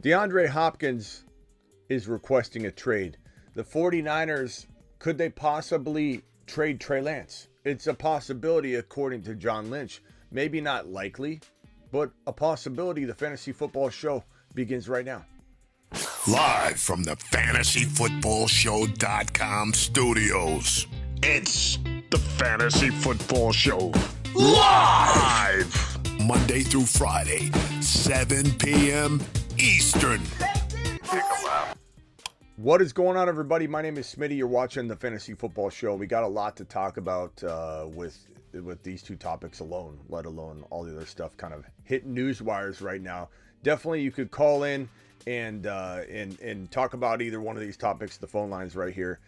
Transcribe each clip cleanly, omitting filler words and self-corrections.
DeAndre Hopkins is requesting a trade. The 49ers, could they possibly trade Trey Lance? It's a possibility according to John Lynch. Maybe not likely, but a possibility. The Fantasy Football Show begins right now. Live from the FantasyFootballShow.com studios, it's the Fantasy Football Show. Live! Monday through Friday, 7 p.m. Eastern. What is going on, everybody? My name is Smitty. You're watching the Fantasy Football Show. We got a lot to talk about with these two topics alone, let alone all the other stuff kind of hitting news wires right now. Definitely, you could call in and talk about either one of these topics. The phone line's right here.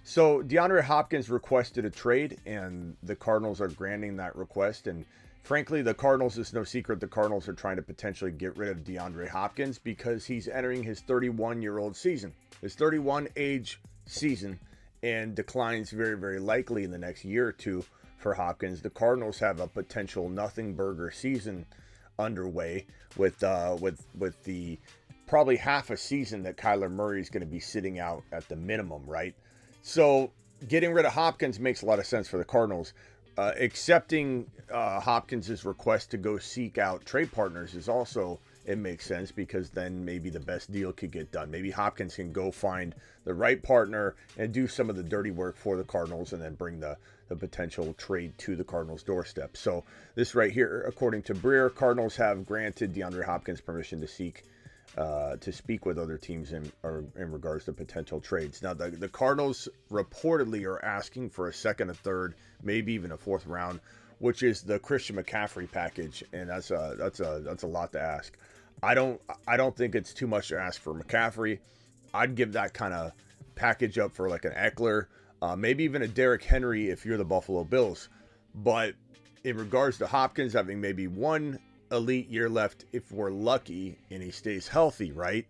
So DeAndre Hopkins requested a trade, and the Cardinals are granting that request. And frankly, the Cardinals, it's no secret, the Cardinals are trying to potentially get rid of DeAndre Hopkins because he's entering his 31-year-old season, his 31 age season, and declines very, very likely in the next year or two for Hopkins. The Cardinals have a potential nothing burger season underway with the probably half a season that Kyler Murray is going to be sitting out at the minimum, right? So getting rid of Hopkins makes a lot of sense for the Cardinals. Accepting Hopkins' request to go seek out trade partners is also, it makes sense because then maybe the best deal could get done. Maybe Hopkins can go find the right partner and do some of the dirty work for the Cardinals and then bring the potential trade to the Cardinals' doorstep. So this right here, according to Breer, Cardinals have granted DeAndre Hopkins permission to speak with other teams in regards to potential trades. Now, the Cardinals reportedly are asking for a second, a third, maybe even a fourth round, which is the Christian McCaffrey package, and that's a lot to ask. I don't think it's too much to ask for McCaffrey. I'd give that kind of package up for like an Eckler, maybe even a Derrick Henry if you're the Buffalo Bills. But in regards to Hopkins having maybe one elite year left if we're lucky and he stays healthy, right?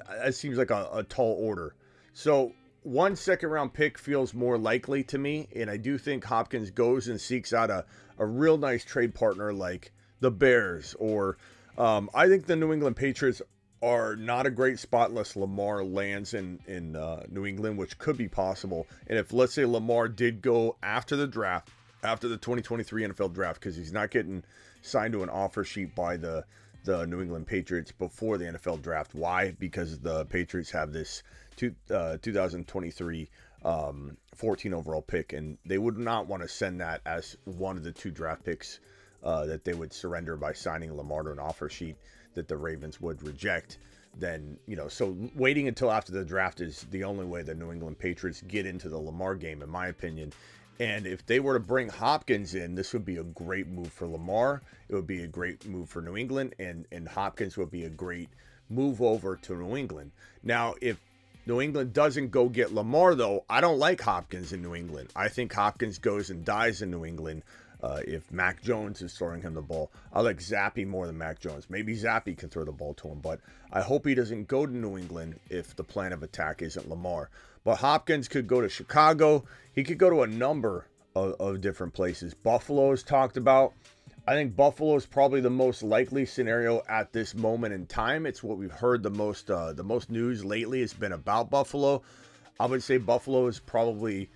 That seems like a tall order. So 1 second round pick feels more likely to me, and I do think Hopkins goes and seeks out a real nice trade partner like the Bears, or I think the New England Patriots are not a great spot unless Lamar lands in New England, which could be possible. And if, let's say, Lamar did go after the draft, after the 2023 NFL draft, because he's not getting signed to an offer sheet by the New England Patriots before the NFL draft. Why? Because the Patriots have this 2023 14 overall pick, and they would not want to send that as one of the two draft picks that they would surrender by signing Lamar to an offer sheet that the Ravens would reject. Then, so waiting until after the draft is the only way the New England Patriots get into the Lamar game, in my opinion. And if they were to bring Hopkins in, this would be a great move for Lamar. It would be a great move for New England, and Hopkins would be a great move over to New England. Now, if New England doesn't go get Lamar, though, I don't like Hopkins in New England. I think Hopkins goes and dies in New England if Mac Jones is throwing him the ball. I like Zappy more than Mac Jones. Maybe Zappy can throw the ball to him, but I hope he doesn't go to New England if the plan of attack isn't Lamar. But Hopkins could go to Chicago. He could go to a number of different places. Buffalo is talked about. I think Buffalo is probably the most likely scenario at this moment in time. It's what we've heard the most news lately has been about Buffalo. I would say Buffalo is probably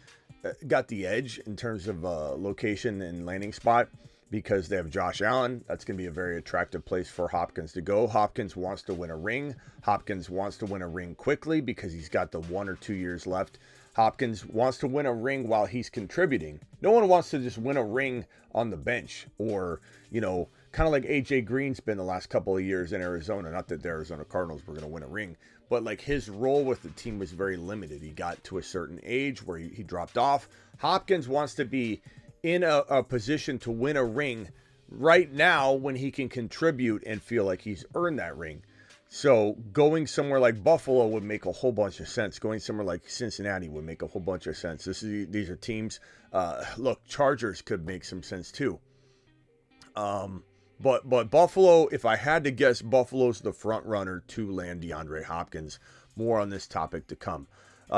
got the edge in terms of location and landing spot because they have Josh Allen. That's going to be a very attractive place for Hopkins to go. Hopkins wants to win a ring. Hopkins wants to win a ring quickly because he's got the 1 or 2 years left. Hopkins wants to win a ring while he's contributing. No one wants to just win a ring on the bench or, kind of like AJ Green's been the last couple of years in Arizona. Not that the Arizona Cardinals were going to win a ring, but like his role with the team was very limited. He got to a certain age where he dropped off. Hopkins wants to be in a position to win a ring right now when he can contribute and feel like he's earned that ring. So going somewhere like Buffalo would make a whole bunch of sense. Going somewhere like Cincinnati would make a whole bunch of sense. These are teams. Look, Chargers could make some sense too. But Buffalo, if I had to guess, Buffalo's the front runner to land DeAndre Hopkins. More on this topic to come.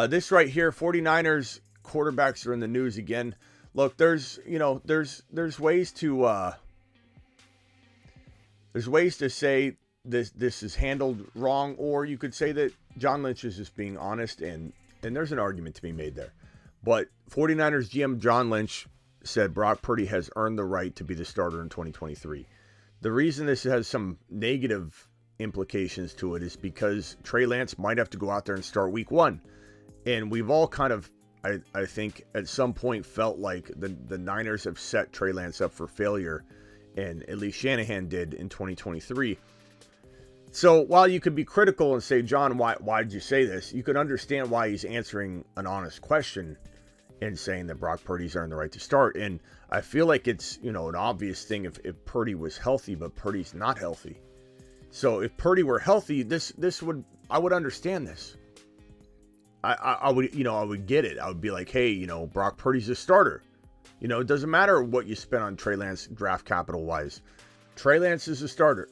This right here, 49ers quarterbacks are in the news again. Look, there's ways to say this is handled wrong, or you could say that John Lynch is just being honest, and there's an argument to be made there. But 49ers GM John Lynch said Brock Purdy has earned the right to be the starter in 2023. The reason this has some negative implications to it is because Trey Lance might have to go out there and start week 1. And we've all kind of, I think, at some point felt like the Niners have set Trey Lance up for failure, and at least Shanahan did in 2023. So while you could be critical and say, John, why did you say this? You could understand why he's answering an honest question and saying that Brock Purdy's earned the right to start. And I feel like it's, an obvious thing if Purdy was healthy, but Purdy's not healthy. So if Purdy were healthy, I would understand this. I would get it. I would be like, hey, Brock Purdy's a starter. It doesn't matter what you spend on Trey Lance draft capital wise. Trey Lance is a starter.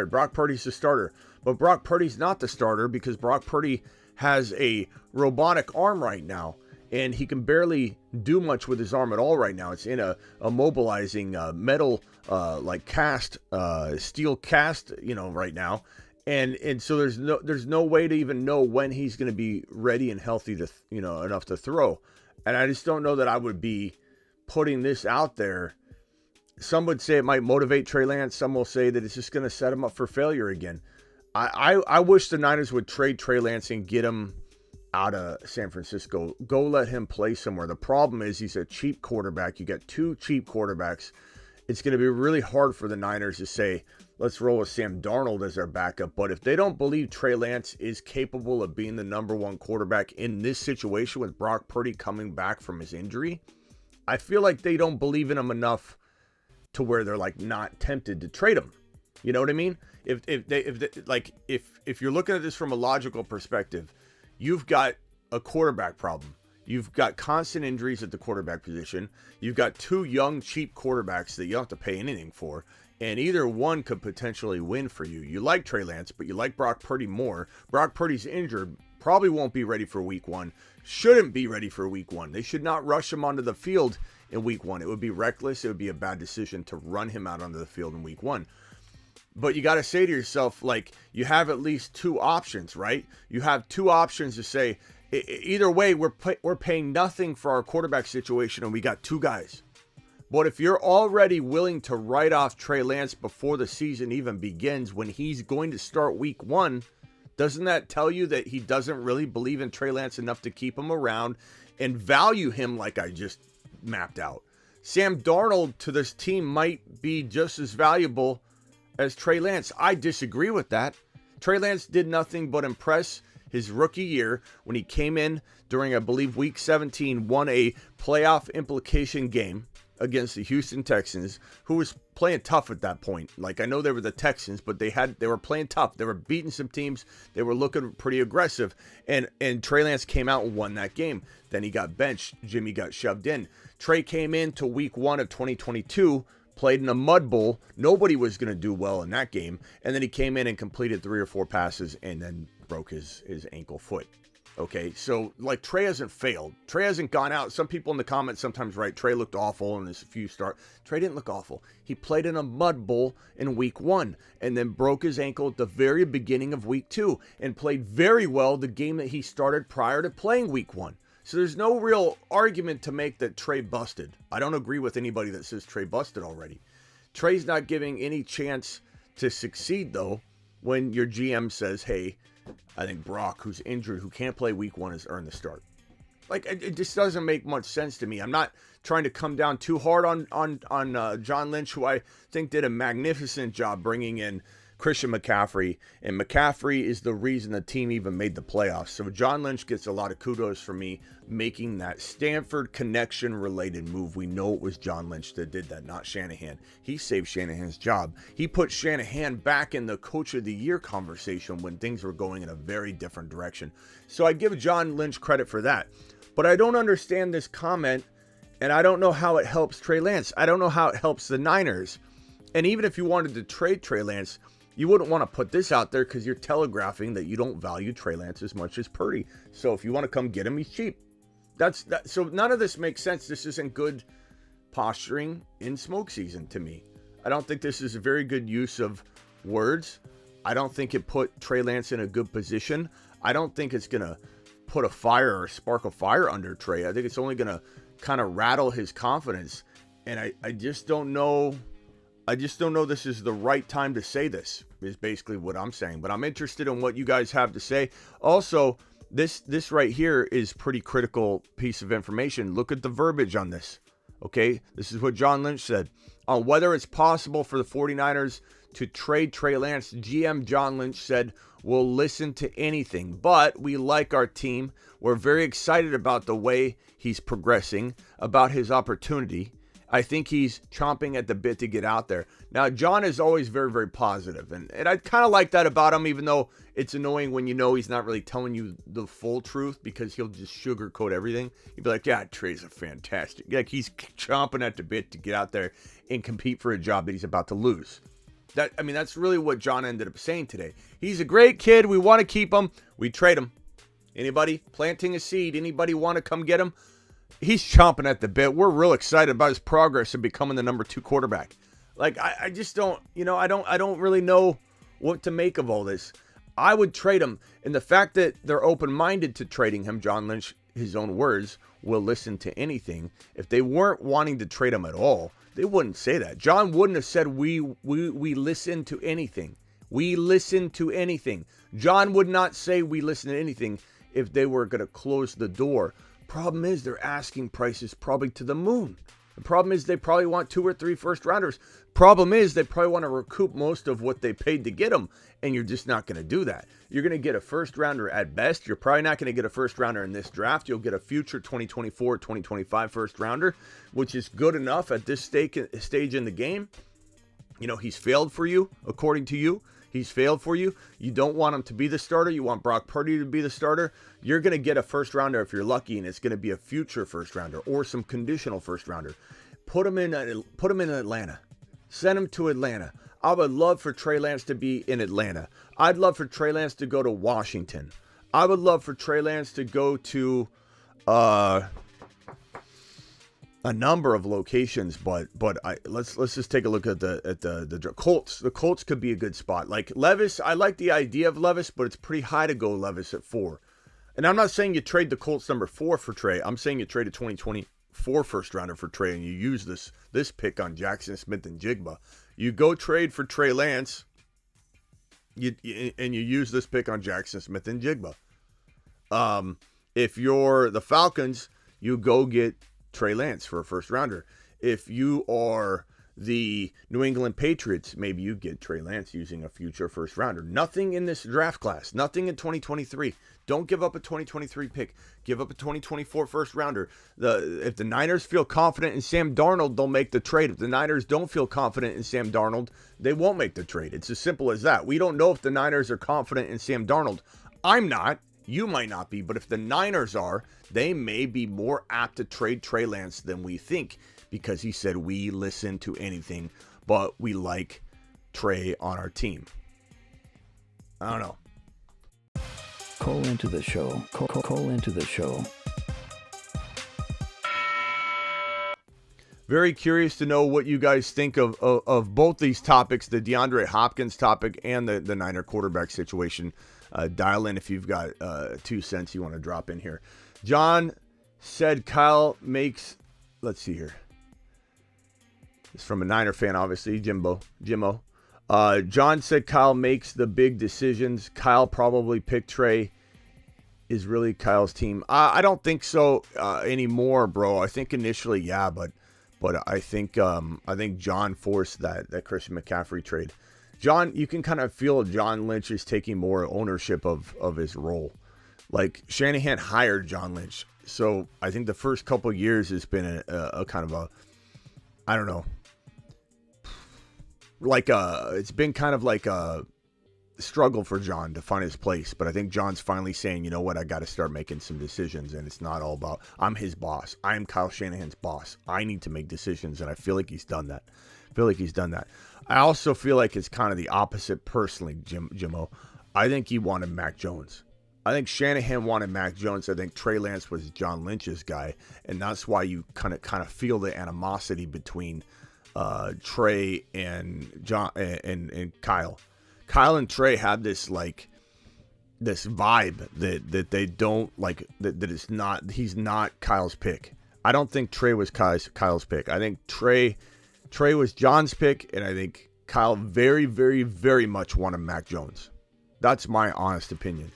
Brock Purdy's the starter. But Brock Purdy's not the starter because Brock Purdy has a robotic arm right now, and he can barely do much with his arm at all right now. It's in a mobilizing metal cast, steel cast, right now. And so there's no way to even know when he's going to be ready and healthy to, enough to throw. And I just don't know that I would be putting this out there. Some would say it might motivate Trey Lance. Some will say that it's just going to set him up for failure again. I wish the Niners would trade Trey Lance and get him out of San Francisco. Go let him play somewhere. The problem is he's a cheap quarterback. You got 2 cheap quarterbacks. It's going to be really hard for the Niners to say, let's roll with Sam Darnold as our backup. But if they don't believe Trey Lance is capable of being the number 1 quarterback in this situation with Brock Purdy coming back from his injury, I feel like they don't believe in him enough to where they're not tempted to trade him. You know what I mean? If you're looking at this from a logical perspective, you've got a quarterback problem. You've got constant injuries at the quarterback position. You've got 2 young, cheap quarterbacks that you don't have to pay anything for. And either one could potentially win for you. You like Trey Lance, but you like Brock Purdy more. Brock Purdy's injured. Probably won't be ready for week 1. Shouldn't be ready for week 1. They should not rush him onto the field in week 1. It would be reckless. It would be a bad decision to run him out onto the field in week 1. But you got to say to yourself, you have at least 2 options, right? You have 2 options to say, either way, we're paying nothing for our quarterback situation, and we got 2 guys. But if you're already willing to write off Trey Lance before the season even begins, when he's going to start week 1, doesn't that tell you that he doesn't really believe in Trey Lance enough to keep him around and value him like I just mapped out? Sam Darnold to this team might be just as valuable as Trey Lance. I disagree with that. Trey Lance did nothing but impress his rookie year when he came in during, I believe, week 17, won a playoff implication game against the Houston Texans, who was playing tough at that point. I know they were the Texans, but they were playing tough. They were beating some teams. They were looking pretty aggressive. And Trey Lance came out and won that game. Then he got benched. Jimmy got shoved in. Trey came into week 1 of 2022, played in a mud bowl. Nobody was going to do well in that game. And then he came in and completed 3 or 4 passes and then broke his ankle foot. Okay, so Trey hasn't failed. Trey hasn't gone out. Some people in the comments sometimes write Trey looked awful in his few starts. Trey didn't look awful. He played in a mud bowl in week 1 and then broke his ankle at the very beginning of week 2 and played very well the game that he started prior to playing week 1. So there's no real argument to make that Trey busted. I don't agree with anybody that says Trey busted already. Trey's not giving any chance to succeed, though, when your GM says, hey, I think Brock, who's injured, who can't play week 1, has earned the start. It just doesn't make much sense to me. I'm not trying to come down too hard on John Lynch, who I think did a magnificent job bringing in Christian McCaffrey. And McCaffrey is the reason the team even made the playoffs. So John Lynch gets a lot of kudos for me making that Stanford connection related move. We know it was John Lynch that did that, not Shanahan. He saved Shanahan's job. He put Shanahan back in the coach of the year conversation when things were going in a very different direction. So I give John Lynch credit for that. But I don't understand this comment, and I don't know how it helps Trey Lance. I don't know how it helps the Niners. And even if you wanted to trade Trey Lance, you wouldn't want to put this out there because you're telegraphing that you don't value Trey Lance as much as Purdy. So if you want to come get him, he's cheap. So none of this makes sense. This isn't good posturing in smoke season to me. I don't think this is a very good use of words. I don't think it put Trey Lance in a good position. I don't think it's going to put a fire or spark a fire under Trey. I think it's only going to kind of rattle his confidence. And I just don't know. I just don't know this is the right time to say this, is basically what I'm saying. But I'm interested in what you guys have to say. Also, this right here is pretty critical piece of information. Look at the verbiage on this. Okay, this is what John Lynch said. On whether it's possible for the 49ers to trade Trey Lance, GM John Lynch said, "We'll listen to anything, but we like our team. We're very excited about the way he's progressing, about his opportunity. I think he's chomping at the bit to get out there." Now, John is always very, very positive, and I kind of like that about him, even though it's annoying when you know he's not really telling you the full truth, because he'll just sugarcoat everything. He'd be like, "Yeah, Trey's a fantastic." Like, he's chomping at the bit to get out there and compete for a job that he's about to lose. That's really what John ended up saying today. He's a great kid. We want to keep him. We trade him. Anybody planting a seed? Anybody want to come get him? He's chomping at the bit. We're real excited about his progress in becoming the number 2 quarterback. Like, I just don't, I don't really know what to make of all this. I would trade him. And the fact that they're open-minded to trading him, John Lynch, his own words, will listen to anything. If they weren't wanting to trade him at all, they wouldn't say that. John wouldn't have said, we listen to anything. We listen to anything. John would not say we listen to anything if they were going to close the door. Problem is, their asking price is probably to the moon. The problem is they probably want 2 or 3 first rounders. Problem is they probably want to recoup most of what they paid to get them, and you're just not going to do that. You're going to get a first rounder at best. You're probably not going to get a first rounder in this draft. You'll get a future 2024, 2025 first rounder, which is good enough at this stage in the game. He's failed for you, according to you. He's failed for you. You don't want him to be the starter. You want Brock Purdy to be the starter. You're going to get a first rounder if you're lucky, and it's going to be a future first rounder or some conditional first rounder. Put him in Atlanta. Send him to Atlanta. I would love for Trey Lance to be in Atlanta. I'd love for Trey Lance to go to Washington. I would love for Trey Lance to go to a number of locations, but let's just take a look at the Colts. The Colts could be a good spot. Like Levis, I like the idea of Levis, but it's pretty high to go Levis at 4. And I'm not saying you trade the Colts number 4 for Trey. I'm saying you trade a 2024 first rounder for Trey, and you use this pick on Jackson Smith and Jigba. You go trade for Trey Lance, and you use this pick on Jackson Smith and Jigba. If you're the Falcons, you go get Trey Lance for a first rounder. If you are the New England Patriots, maybe you get Trey Lance using a future first rounder. Nothing in this draft class. Nothing in 2023. Don't give up a 2023 pick. Give up a 2024 first rounder. If the Niners feel confident in Sam Darnold, they'll make the trade. If the Niners don't feel confident in Sam Darnold, they won't make the trade. It's as simple as that. We don't know if the Niners are confident in Sam Darnold. I'm not. You might not be. But if the Niners are, they may be more apt to trade Trey Lance than we think, because he said we listen to anything, but we like Trey on our team. I don't know. Call into the show. Call into the show. Very curious to know what you guys think of both these topics, the DeAndre Hopkins topic and the Niner quarterback situation. Dial in if you've got 2 cents you want to drop in here. John said Kyle makes, let's see here. It's from a Niner fan, obviously, Jimmo. John said Kyle makes the big decisions. Kyle probably picked Trey. Is really Kyle's team. I don't think so anymore, bro. I think initially, yeah, but I think John forced that Christian McCaffrey trade. John, you can kind of feel John Lynch is taking more ownership of his role. Like, Shanahan hired John Lynch. So I think the first couple of years has been a kind of a, I don't know, it's been kind of like a struggle for John to find his place. But I think John's finally saying, you know what, I got to start making some decisions. And it's not all about, I'm his boss. I'm Kyle Shanahan's boss. I need to make decisions. And I feel like he's done that. I also feel like it's kind of the opposite personally, Jimmo. I think he wanted Mac Jones. I think Shanahan wanted Mac Jones. I think Trey Lance was John Lynch's guy. And that's why you kind of feel the animosity between Trey and John and Kyle. Kyle and Trey have this this vibe that they don't like, that it's not, he's not Kyle's pick. I don't think Trey was Kyle's pick. I think Trey was John's pick, and I think Kyle very, very, very much wanted Mac Jones. That's my honest opinion.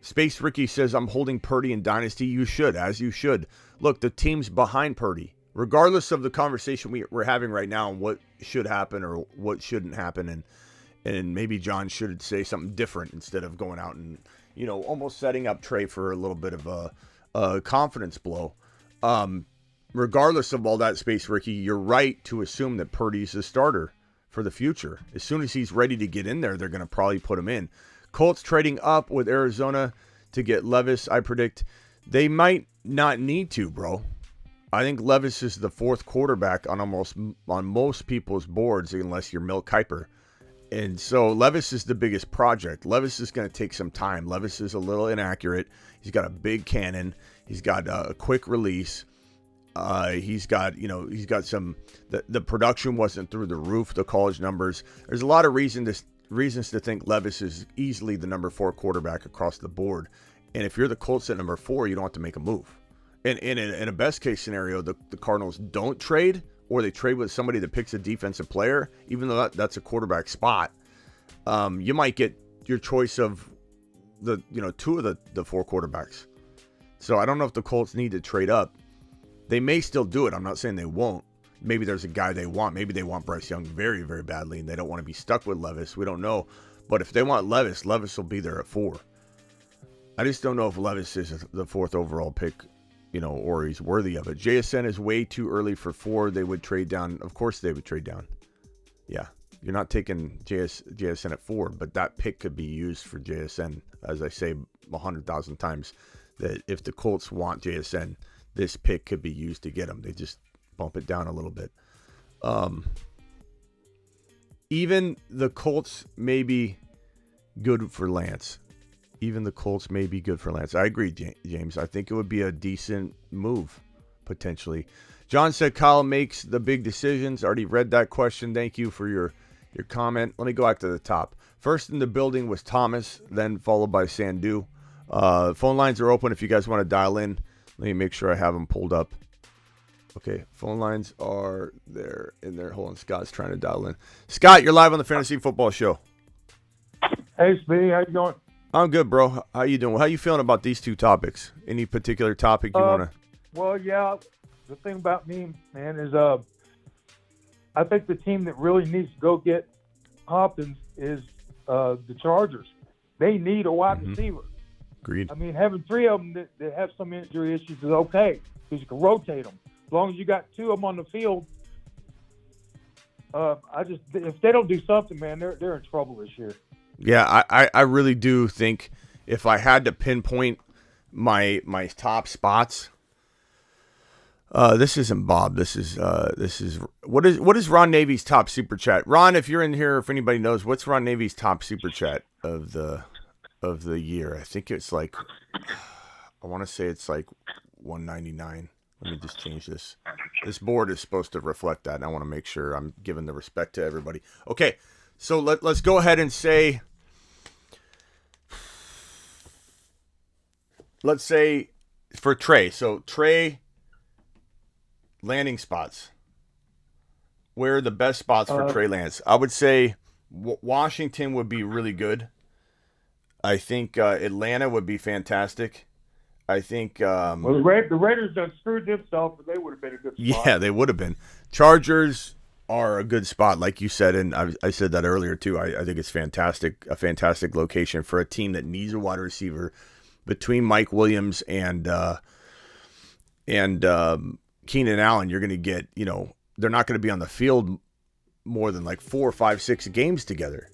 Space Ricky says, I'm holding Purdy in Dynasty. You should, as you should. Look, the team's behind Purdy. Regardless of the conversation we're having right now and what should happen or what shouldn't happen, and maybe John should say something different instead of going out and, almost setting up Trey for a little bit of a confidence blow. Regardless of all that, Space Ricky, you're right to assume that Purdy's the starter for the future. As soon as he's ready to get in there, they're going to probably put him in. Colts trading up with Arizona to get Levis. I predict they might not need to, bro. I think Levis is the fourth quarterback on most people's boards, unless you're Mel Kiper. And so Levis is the biggest project. Levis is going to take some time. Levis is a little inaccurate. He's got a big cannon. He's got a quick release. He's got some, the production wasn't through the roof, the college numbers. There's a lot of reasons to think Levis is easily the number 4 quarterback across the board. And if you're the Colts at number 4, you don't have to make a move. And in a best case scenario, the Cardinals don't trade, or they trade with somebody that picks a defensive player, even though that's a quarterback spot. You might get your choice of the 2 of the 4 quarterbacks. So I don't know if the Colts need to trade up. They may still do it. I'm not saying they won't. Maybe there's a guy they want. Maybe they want Bryce Young very, very badly, and they don't want to be stuck with Levis. We don't know. But if they want Levis will be there at 4. I just don't know if Levis is the 4th overall pick, or he's worthy of it. JSN is way too early for 4. They would trade down. Of course they would trade down. Yeah. You're not taking JSN at 4, but that pick could be used for JSN. As I say 100,000 times, that if the Colts want JSN, this pick could be used to get him. They just bump it down a little bit. Even the Colts may be good for Lance. I agree, James. I think it would be a decent move, potentially. John said Kyle makes the big decisions. Already read that question. Thank you for your comment. Let me go back to the top. First in the building was Thomas, then followed by Sandu. Phone lines are open if you guys want to dial in. Let me make sure I have them pulled up. Okay, phone lines are there in there. Hold on, Scott's trying to dial in. Scott, you're live on the Fantasy Football Show. Hey, Speedy, how you doing? I'm good, bro. How you doing? How you feeling about these 2 topics? Any particular topic you want to? Well, yeah. The thing about me, man, is I think the team that really needs to go get Hopkins is the Chargers. They need a wide receiver. Agreed. I mean, having 3 of them that have some injury issues is okay because you can rotate them. As long as you got 2 of them on the field, if they don't do something, man, they're in trouble this year. Yeah, I really do think if I had to pinpoint my top spots, this isn't Bob. This is what is Ron Navy's top super chat? Ron, if you're in here, if anybody knows, what's Ron Navy's top super chat of the year? I think it's I want to say it's like 199. Let me just change this. This board is supposed to reflect that, and I want to make sure I'm giving the respect to everybody. Okay. So let's go ahead and say, let's say for Trey. So Trey, landing spots. Where are the best spots for Trey Lance? I would say Washington would be really good. I think Atlanta would be fantastic. I think well, the Raiders done screwed themselves, but they would have been a good spot. Yeah, they would have been. Chargers are a good spot, like you said, and I said that earlier too. I think it's fantastic, a fantastic location for a team that needs a wide receiver. Between Mike Williams and Keenan Allen, you're going to get, they're not going to be on the field more than 4, 5, 6 games together.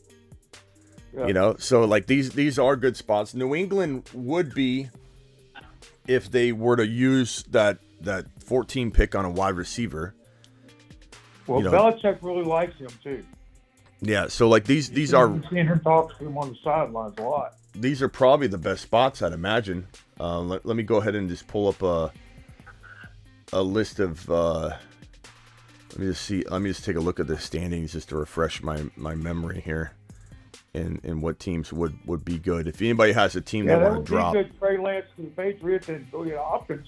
Yeah. So these are good spots. New England would be, if they were to use that 14 pick on a wide receiver. Well, Belichick really likes him too. Yeah, so these are. I've seen him talk to him on the sidelines a lot. These are probably the best spots, I'd imagine. Let me go ahead and just pull up a list of Let me just take a look at the standings just to refresh my memory here, and what teams would be good. If anybody has a team they want to drop, good. Trey Lance to the Patriots and Hopkins.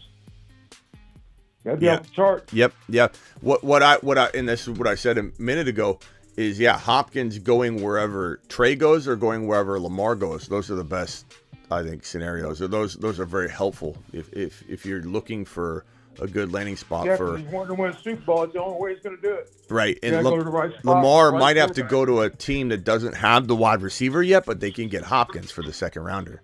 That'd be off the chart. Yep. What I and this is what I said a minute ago is Hopkins going wherever Trey goes or going wherever Lamar goes. Those are the best, I think, scenarios. Those are very helpful if you're looking for a good landing spot for. He's wanting to win a Super Bowl. It's the only way he's going to do it. Right, and Lamar might have to go to a team that doesn't have the wide receiver yet, but they can get Hopkins for the second rounder.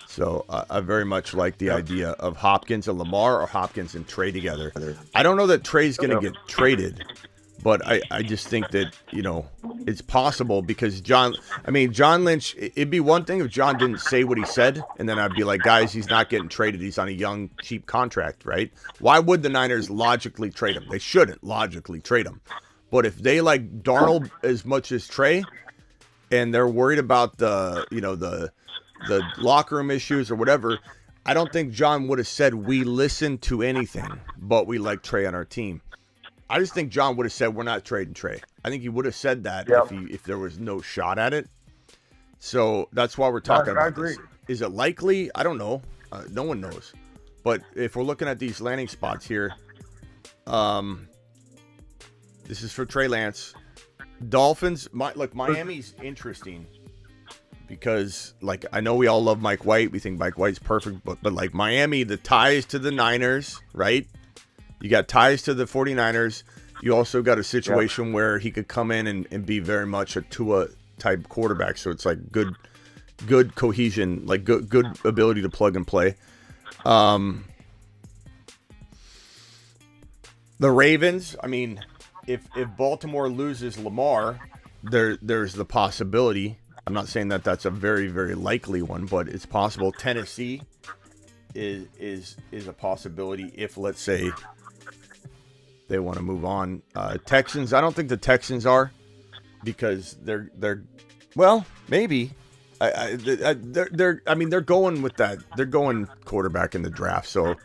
So I very much like the idea of Hopkins and Lamar or Hopkins and Trey together. I don't know that Trey's going to get traded, but I just think that, it's possible because John Lynch, it'd be one thing if John didn't say what he said, and then I'd be like, guys, he's not getting traded. He's on a young, cheap contract, right? Why would the Niners logically trade him? They shouldn't logically trade him. But if they like Darnold as much as Trey, and they're worried about the locker room issues or whatever, I don't think John would have said we listen to anything, but we like Trey on our team. I just think John would have said we're not trading Trey. I think he would have said that if there was no shot at it. So that's why we're talking about this. Is it likely? I don't know. No one knows. But if we're looking at these landing spots here, this is for Trey Lance. Dolphins. Miami's interesting because, I know we all love Mike White. We think Mike White's perfect. But Miami, the ties to the Niners, right? You got ties to the 49ers. You also got a situation where he could come in and be very much a Tua-type quarterback. So it's good cohesion, good ability to plug and play. The Ravens, if Baltimore loses Lamar, there's the possibility. I'm not saying that that's a very, very likely one, but it's possible. Tennessee is a possibility if, let's say, they want to move on. Texans, I don't think the Texans are, because they're maybe. They're going with that. They're going quarterback in the draft, so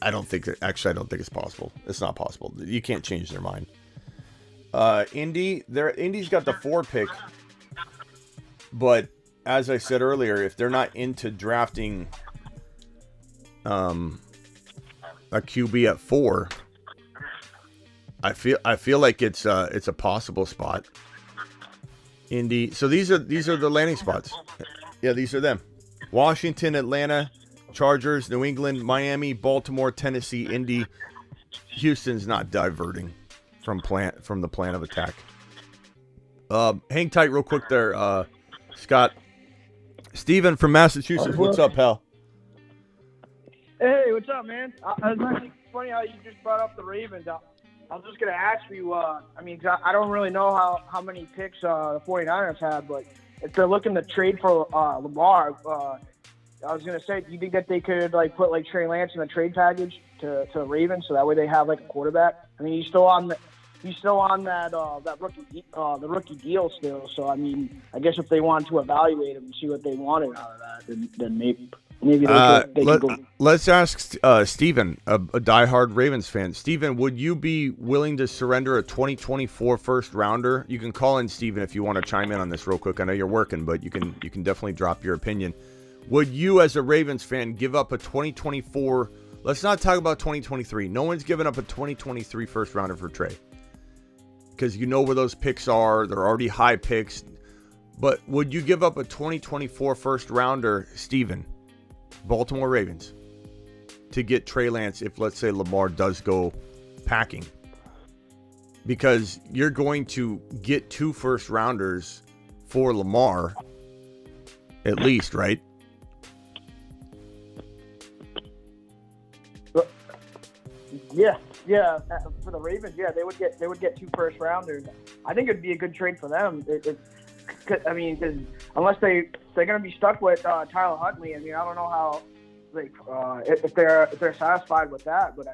I don't think it's possible. It's not possible. You can't change their mind. Indy's got the 4 pick, but as I said earlier, if they're not into drafting a QB at 4, I feel like it's a possible spot. Indy. So these are the landing spots. Yeah, these are them. Washington, Atlanta, Chargers, New England, Miami, Baltimore, Tennessee, Indy. Houston's not diverting from the plan of attack. Hang tight real quick there, Scott. Steven from Massachusetts. What's up, pal? Hey, what's up, man? It's actually funny how you just brought up the Ravens. I was just going to ask you, I don't really know how many picks the 49ers had, but if they're looking to trade for Lamar, I was going to say, do you think that they could put Trey Lance in the trade package to Ravens so that way they have a quarterback? He's still on that rookie deal still. So I guess if they wanted to evaluate him and see what they wanted out of that, then maybe they could go. Let's ask Steven, a diehard Ravens fan. Steven, would you be willing to surrender a 2024 first rounder? You can call in, Steven, if you want to chime in on this real quick. I know you're working, but you can definitely drop your opinion. Would you, as a Ravens fan, give up a 2024? Let's not talk about 2023. No one's given up a 2023 first rounder for Trey, because you know where those picks are. They're already high picks. But would you give up a 2024 first rounder, Steven, Baltimore Ravens, to get Trey Lance if, let's say, Lamar does go packing? Because you're going to get 2 first rounders for Lamar, at least, right? Yeah. For the Ravens, they would get 2 first rounders. I think it'd be a good trade for them. Because unless they're going to be stuck with Tyler Huntley. I don't know how if they're satisfied with that. But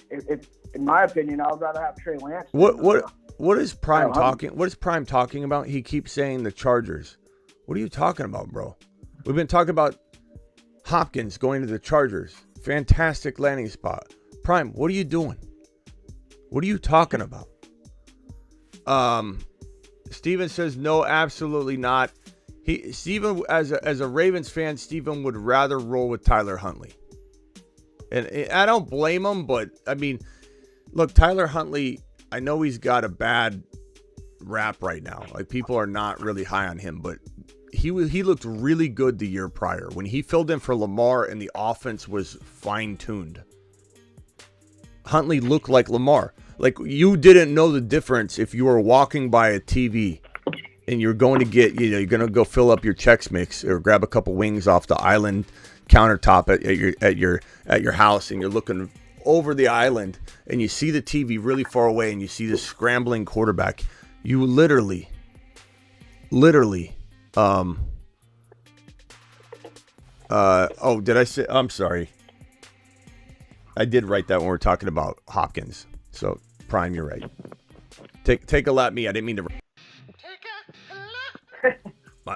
if in my opinion, I would rather have Trey Lance. What is Prime talking? What is Prime talking about? He keeps saying the Chargers. What are you talking about, bro? We've been talking about Hopkins going to the Chargers. Fantastic landing spot. Prime, what are you doing? What are you talking about? Steven says no, absolutely not. Steven, as a Ravens fan, Steven would rather roll with Tyler Huntley. And I don't blame him, but I mean, look, Tyler Huntley, I know he's got a bad rap right now. Like, people are not really high on him, but he looked really good the year prior when he filled in for Lamar and the offense was fine-tuned. Huntley looked like Lamar. Like, you didn't know the difference if you were walking by a TV and you're going to get, you're going to go fill up your Chex Mix or grab a couple wings off the island countertop at your house, and you're looking over the island and you see the TV really far away and you see this scrambling quarterback. You literally, did I say, I'm sorry. I did write that when we were talking about Hopkins. So, Prime, you're right. Take a lap, me. I didn't mean to.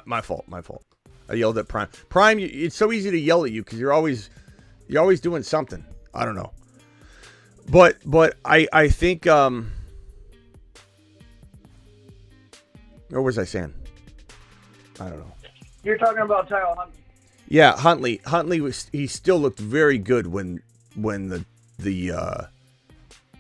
My fault. I yelled at Prime. Prime, it's so easy to yell at you because you're always doing something. I don't know. But I think what was I saying? I don't know. You're talking about Tyler Huntley. Yeah, Huntley he still looked very good when the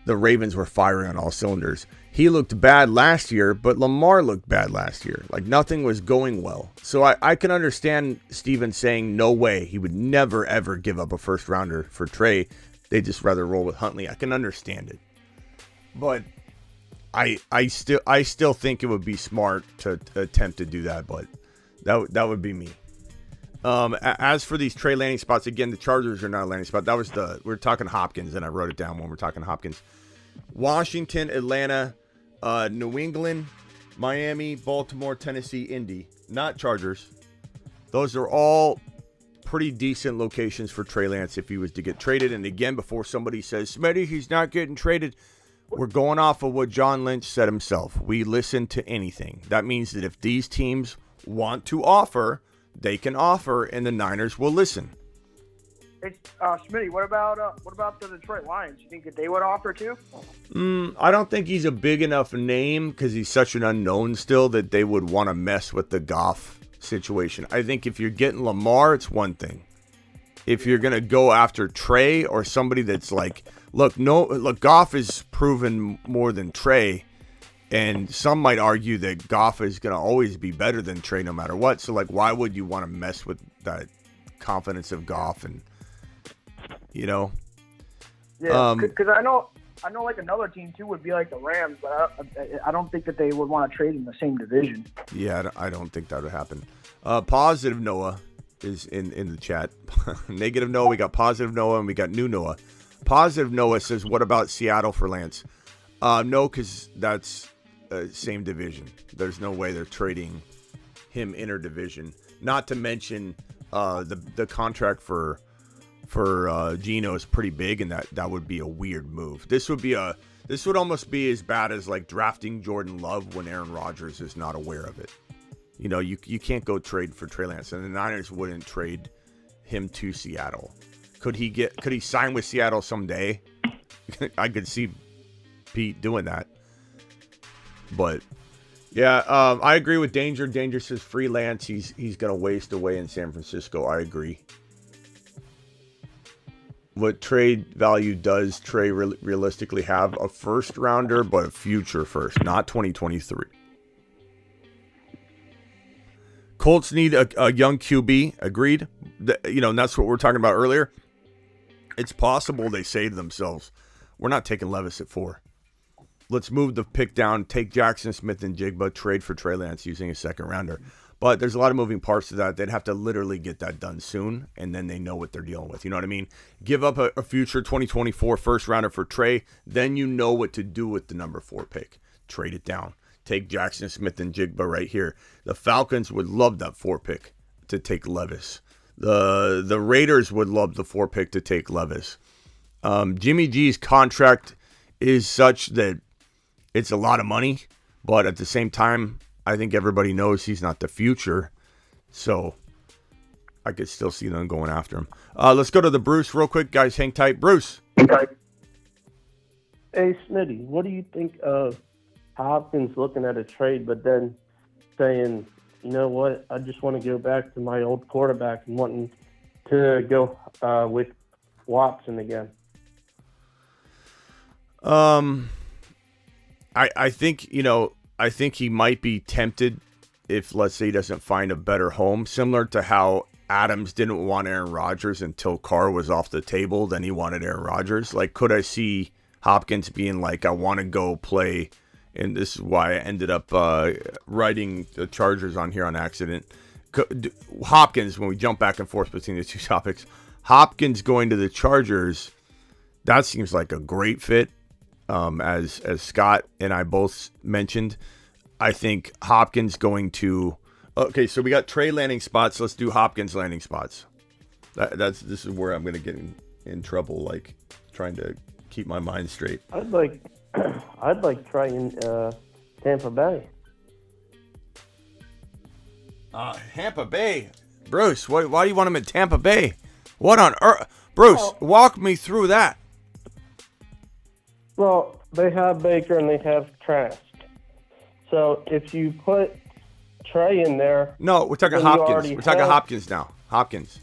Ravens were firing on all cylinders. He looked bad last year, but Lamar looked bad last year. Like, nothing was going well. So I can understand Steven saying no way. He would never, ever give up a first rounder for Trey. They'd just rather roll with Huntley. I can understand it. But I still think it would be smart to attempt to do that, but that would be me. As for these Trey landing spots, again, the Chargers are not a landing spot. That was we're talking Hopkins, and I wrote it down when we're talking Hopkins. Washington, Atlanta, New England, Miami, Baltimore, Tennessee, Indy. Not Chargers. Those are all pretty decent locations for Trey Lance if he was to get traded. And again, before somebody says, Smitty, he's not getting traded, we're going off of what John Lynch said himself. We listen to anything. That means that if these teams want to offer, they can offer, and the Niners will listen. It's Smitty. What about the Detroit Lions? You think that they would offer too? I don't think he's a big enough name because he's such an unknown still that they would want to mess with the Goff situation. I think if you're getting Lamar, it's one thing. If you're gonna go after Trey or somebody that's like, look, Goff is proven more than Trey. And some might argue that Goff is going to always be better than Trey no matter what. So, like, why would you want to mess with that confidence of Goff? And, you know? Yeah, because I know like another team, too, would be like the Rams. But I don't think that they would want to trade in the same division. Yeah, I don't think that would happen. Positive Noah is in the chat. Negative Noah, we got Positive Noah, and we got New Noah. Positive Noah says, what about Seattle for Lance? No, because that's... same division. There's no way they're trading him interdivision. Not to mention the contract for Geno is pretty big, and that would be a weird move. This would almost be as bad as like drafting Jordan Love when Aaron Rodgers is not aware of it. You know, you can't go trade for Trey Lance, and the Niners wouldn't trade him to Seattle. Could he sign with Seattle someday? I could see Pete doing that. But yeah, I agree with Danger. Danger says freelance. He's gonna waste away in San Francisco. I agree. What trade value does Trey realistically have? A first rounder, but a future first, not 2023. Colts need a young QB. Agreed. And that's what we're talking about earlier. It's possible they say to themselves, "We're not taking Levis at 4. Let's move the pick down, take Jackson Smith and Jigba, trade for Trey Lance using a second rounder." But there's a lot of moving parts to that. They'd have to literally get that done soon, and then they know what they're dealing with. You know what I mean? Give up a future 2024 first rounder for Trey, then you know what to do with the number 4 pick. Trade it down. Take Jackson Smith and Jigba right here. The Falcons would love that 4 pick to take Levis. The Raiders would love the 4 pick to take Levis. Jimmy G's contract is such that it's a lot of money, but at the same time, I think everybody knows he's not the future. So I could still see them going after him. Let's go to the Bruce real quick. Guys, hang tight. Bruce. Hey, Smitty, what do you think of Hopkins looking at a trade, but then saying, you know what, I just want to go back to my old quarterback and wanting to go with Watson again? I think, I think he might be tempted if, let's say, he doesn't find a better home, similar to how Adams didn't want Aaron Rodgers until Carr was off the table. Then he wanted Aaron Rodgers. Like, could I see Hopkins being like, I want to go play, and this is why I ended up writing the Chargers on here on accident. Hopkins, when we jump back and forth between the two topics, Hopkins going to the Chargers, that seems like a great fit. As Scott and I both mentioned, I think Hopkins going to. Okay, so we got Trey landing spots. Let's do Hopkins landing spots. This is where I'm going to get in trouble, like trying to keep my mind straight. I'd like trying Tampa Bay. Tampa Bay, Bruce. Why do you want him in Tampa Bay? What on earth, Bruce? Walk me through that. Well, they have Baker and they have Trask. So if you put Trey in there... No, we're talking Hopkins. We're talking Hopkins now. Hopkins.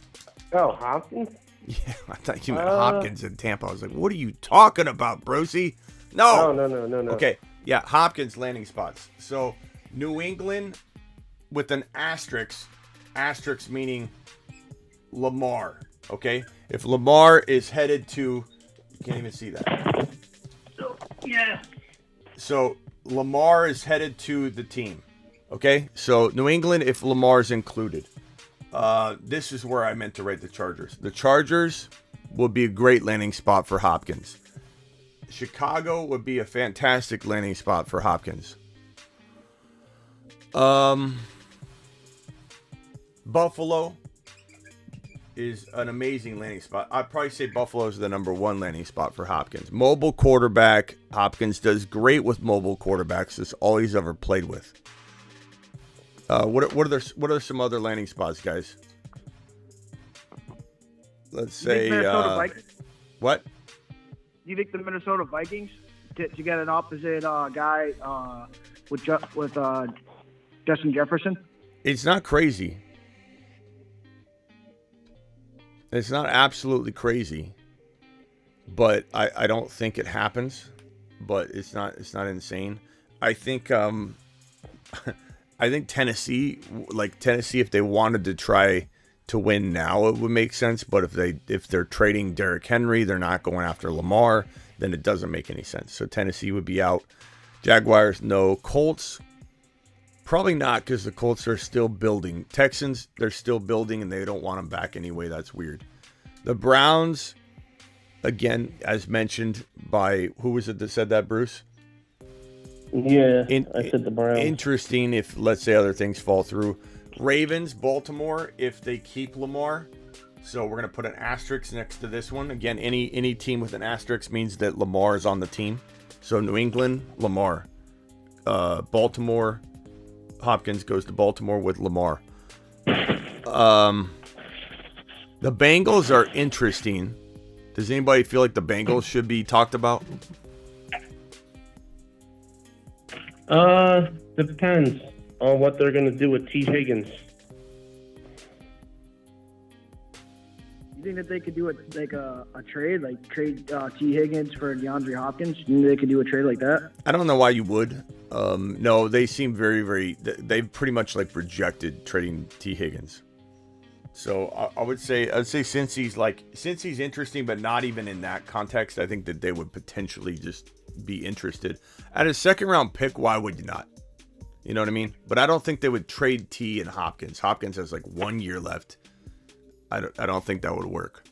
Oh, Hopkins? Yeah, I thought you meant Hopkins in Tampa. I was like, what are you talking about, Brucey? No. No. Okay, yeah, Hopkins landing spots. So New England with an asterisk meaning Lamar, okay? If Lamar is headed to... You can't even see that. Yeah. So Lamar is headed to the team. Okay? So New England, if Lamar's included. This is where I meant to write the Chargers. The Chargers would be a great landing spot for Hopkins. Chicago would be a fantastic landing spot for Hopkins. Buffalo is an amazing landing spot. I'd probably say Buffalo is the number one landing spot for Hopkins. Mobile quarterback. Hopkins does great with mobile quarterbacks. That's all he's ever played with. What are some other landing spots, guys? Let's say Minnesota Vikings? What? Do you think the Minnesota Vikings to get an opposite guy with Justin Jefferson? It's not crazy. It's not absolutely crazy, but I don't think it happens. But it's not insane. I think Tennessee, if they wanted to try to win now, it would make sense. But if they're trading Derrick Henry, they're not going after Lamar, then it doesn't make any sense. So Tennessee would be out. Jaguars, no. Colts, probably not, because the Colts are still building. Texans, they're still building, and they don't want them back anyway. That's weird. The Browns, again, as mentioned by, who was it that said that, Bruce? Yeah, I said the Browns. Interesting if, let's say, other things fall through. Ravens, Baltimore, if they keep Lamar. So we're going to put an asterisk next to this one. Again, any team with an asterisk means that Lamar is on the team. So New England, Lamar. Baltimore, Hopkins goes to Baltimore with Lamar. The Bengals are interesting. Does anybody feel like the Bengals should be talked about? Depends on what they're going to do with T. Higgins. You think that they could do a trade, like trade T. Higgins for DeAndre Hopkins? You think they could do a trade like that? I don't know why you would. No, they seem very, very. They've pretty much rejected trading T. Higgins. So I'd say since he's interesting, but not even in that context, I think that they would potentially just be interested. At a second round pick, why would you not? You know what I mean? But I don't think they would trade T and Hopkins. Hopkins has 1 year left. I don't think that would work.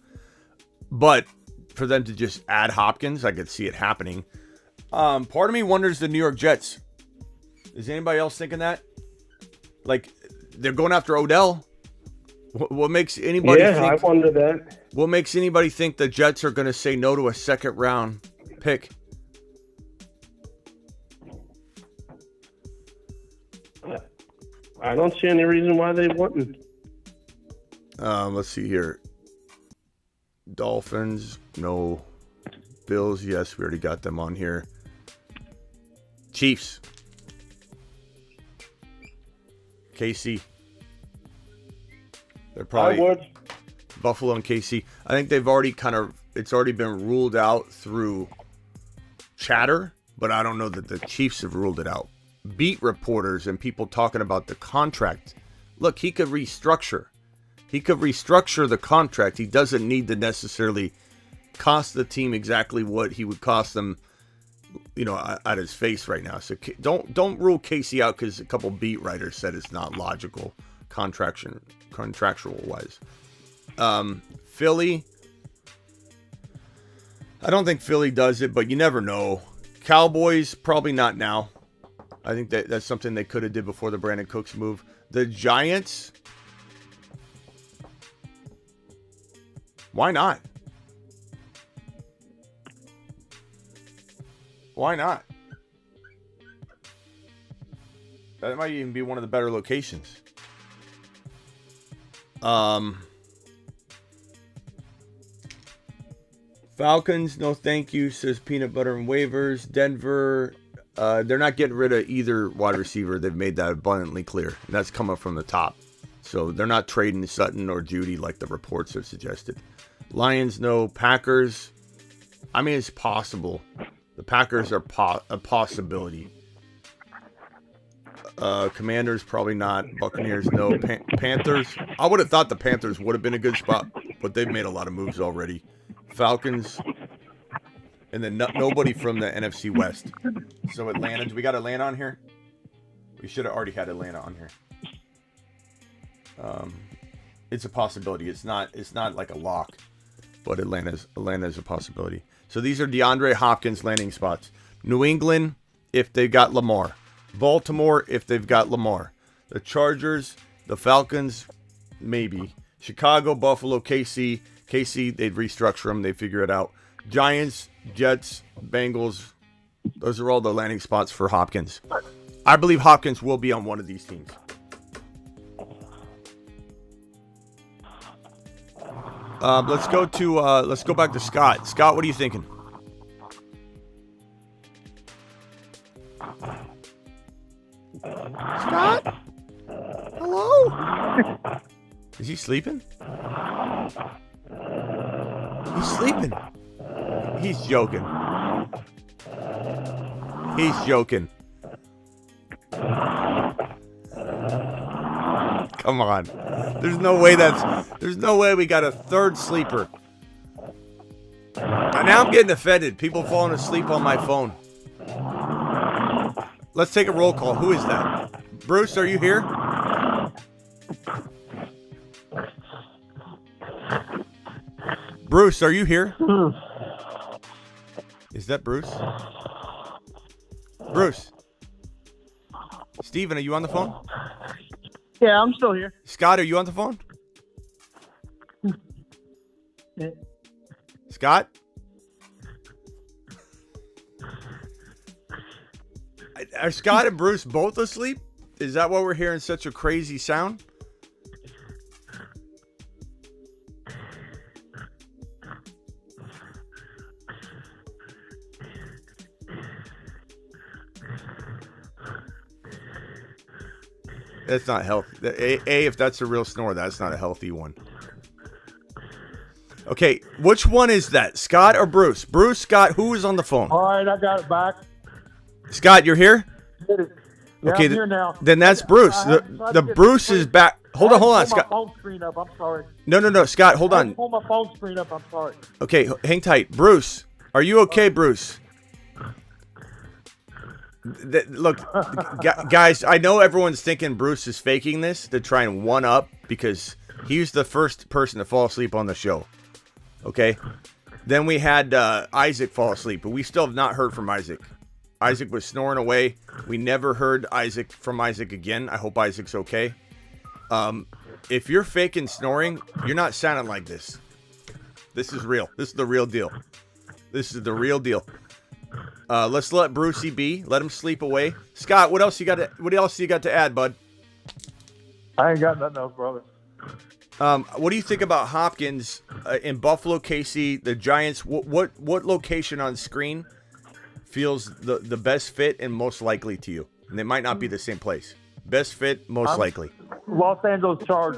But for them to just add Hopkins, I could see it happening. Part of me wonders the New York Jets. Is anybody else thinking that? They're going after Odell. What makes anybody think? I wonder that. What makes anybody think the Jets are going to say no to a second round pick? I don't see any reason why they wouldn't. Let's see here. Dolphins, no. Bills, yes, we already got them on here. Chiefs. KC. They're probably I would. Buffalo and KC. I think they've already it's already been ruled out through chatter, but I don't know that the Chiefs have ruled it out. Beat reporters and people talking about the contract. Look, he could restructure. He could restructure the contract. He doesn't need to necessarily cost the team exactly what he would cost them, at his face right now. So don't rule Casey out because a couple beat writers said it's not logical contractual wise. Philly. I don't think Philly does it, but you never know. Cowboys, probably not now. I think that's something they could have did before the Brandon Cooks move. The Giants. Why not? Why not? That might even be one of the better locations. Falcons, no thank you, says Peanut Butter and Waivers. Denver, they're not getting rid of either wide receiver. They've made that abundantly clear. And that's coming from the top. So they're not trading Sutton or Judy like the reports have suggested. Lions, no. Packers, I mean, it's possible. The Packers are a possibility. Commanders, probably not. Buccaneers, no. Panthers, I would have thought the Panthers would have been a good spot, but they've made a lot of moves already. Falcons, and then nobody from the NFC West. So Atlanta, do we got Atlanta on here? We should have already had Atlanta on here. It's a possibility. It's not like a lock, but Atlanta's a possibility. So these are DeAndre Hopkins landing spots. New England, if they've got Lamar. Baltimore, if they've got Lamar. The Chargers, the Falcons, maybe. Chicago, Buffalo, KC. KC, they'd restructure them. They figure it out. Giants, Jets, Bengals. Those are all the landing spots for Hopkins. I believe Hopkins will be on one of these teams. Let's go back to Scott. Scott, what are you thinking? Scott? Hello? Is he sleeping? He's sleeping. He's joking. He's joking. Come on. There's no way we got a third sleeper. And now I'm getting offended. People falling asleep on my phone. Let's take a roll call. Who is that? Bruce, are you here? Bruce, are you here? Is that Bruce? Bruce. Steven, are you on the phone? Yeah, I'm still here. Scott, are you on the phone? Scott? Are Scott and Bruce both asleep? Is that why we're hearing such a crazy sound? That's not healthy. If that's a real snore, that's not a healthy one. Okay, which one is that? Scott or Bruce? Bruce, Scott, who is on the phone? All right, I got it back. Scott, you're here? Yeah, Okay, I'm here now. Then that's Bruce. The Bruce is back. Hold on, Scott. Pull my phone screen up. I'm sorry. No, Scott, hold on. Pull my phone screen up. I'm sorry. Okay, hang tight. Bruce, are you okay, Bruce? Look, guys, I know everyone's thinking Bruce is faking this to try and one up because he's the first person to fall asleep on the show. Okay? Then we had Isaac fall asleep, but we still have not heard from Isaac. Isaac was snoring away. We never heard from Isaac again. I hope Isaac's okay. If you're faking snoring, you're not sounding like this. This is real. This is the real deal. This is the real deal. Let's let Brucey be. Let him sleep away. Scott, what else you got to add, bud? I ain't got nothing else, brother. What do you think about Hopkins in Buffalo, KC, the Giants? What location on screen feels the best fit and most likely to you? And it might not be the same place. Best fit, most likely. Los Angeles Chargers.